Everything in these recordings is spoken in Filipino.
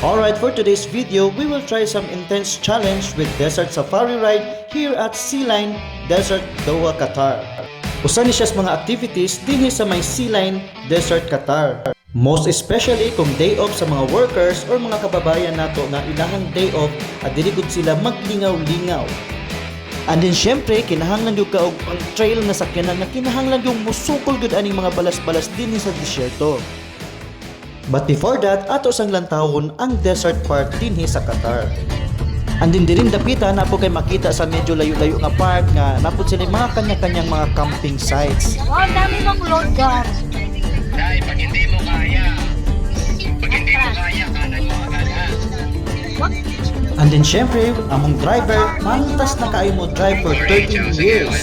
Alright, for today's video, we will try some intense challenge with Desert Safari Ride here at Sea Line, Desert, Doha, Qatar. Usa ni siya sa mga activities dinhi sa may Sea Line, Desert, Qatar. Most especially kung day off sa mga workers or mga kababayan nato nga ilahang day off at dili gud sila maglingaw-lingaw. And then syempre, kinahanglan yung kaog ang trail na sakyanan na kinahanglan yung musukol gud aning mga balas-balas dinhi sa disyerto. But before that, ato sang lantawon ang desert part dinhi sa Qatar. Andin din dapitan na po kay makita sa medyo layo-layo nga park nga napod sila mga kanya-kanyang mga camping sites. Wow, dami mong load guard. Dahil pag hindi mo kaya, kanan mo agad ha. And then syempre, among driver, mantas na kaayo mo drive for 13 years.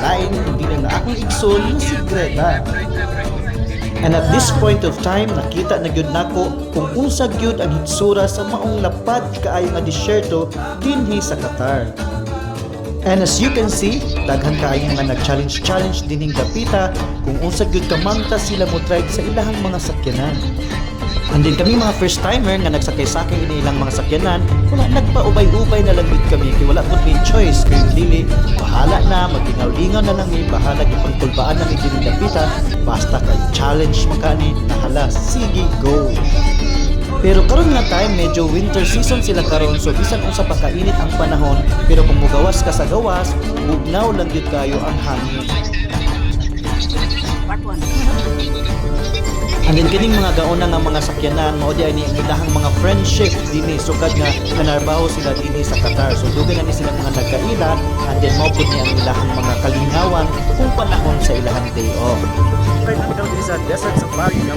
Lain, hindi lang na akong igsoon na si Greta. And at this point of time, nakita na gyud nako kung unsa gyud ang hitsura sa maong lapad kaayo nga disyerto dinhi sa Qatar. And as you can see, daghan kaayo nga nag-challenge dinhing dapita kung unsa gyud kamangta sila mo drive sa ilahang mga sakyanan. And then kami mga first timer nga nagsakay-sakay ini ilang mga sakyanan, wala nagpaubay-ubay na lang gid kami kay wala pud may choice kay dili bahala na maglingaw-lingaw na lang ni bahala gyud pangtulbaan na dinhi dapita basta kay challenge makani nahala sige go. Pero karon nga time medyo winter season sila karon so bisan unsa pa kainit ang panahon pero kung mugawas ka sa gawas bugnaw lang gyud kayo ang hangin. And then kining mga gaona nga mga sakyanan mao di ani ang ilahang mga friendship dinhi sukad nga nanarbaho sila dinhi sa Qatar. So dugay na ni sila mga nagkaila and then mao pud ni ang ilahang mga kalingawan kung panahon sa ilahang day off. Kay nagdaw dinhi sa Desert Safari nga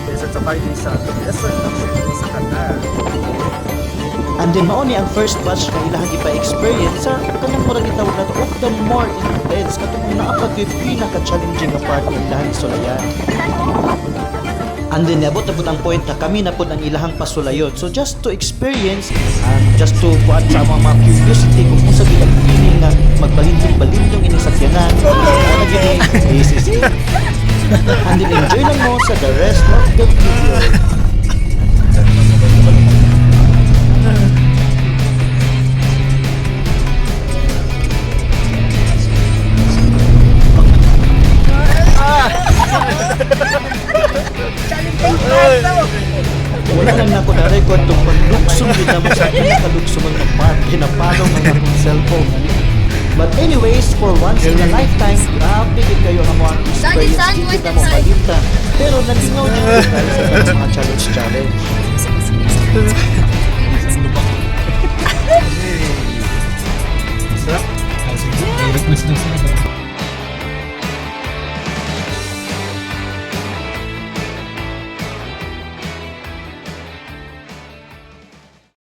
Desert Safari dinhi sa Desert dinhi sa Qatar. And then mao ni ang first batch nga ilahang ipa-experience sa kanang murag gitawag nato of the more intense katong naapag gyud pinaka-challenging nga part ng ilahang sulayan. And then nabot na po ang point na kami na po ang ilahang pasulayon. So just to experience and just to buat sa mga curiosity kung kung sa bilang feeling na magbalintong-balintong ini sakyanan. Ano gini? This is it. And then enjoy lang mo sa the rest of the video. Wala lang na ako na-record itong pagluksong din naman sa pinakaluksong ng part pinapalong ng aking cellphone. But anyways, for once in a lifetime, grabe din kayo ang mga experience hindi na mo malimta. Pero nalingaw din kayo sa mga challenge.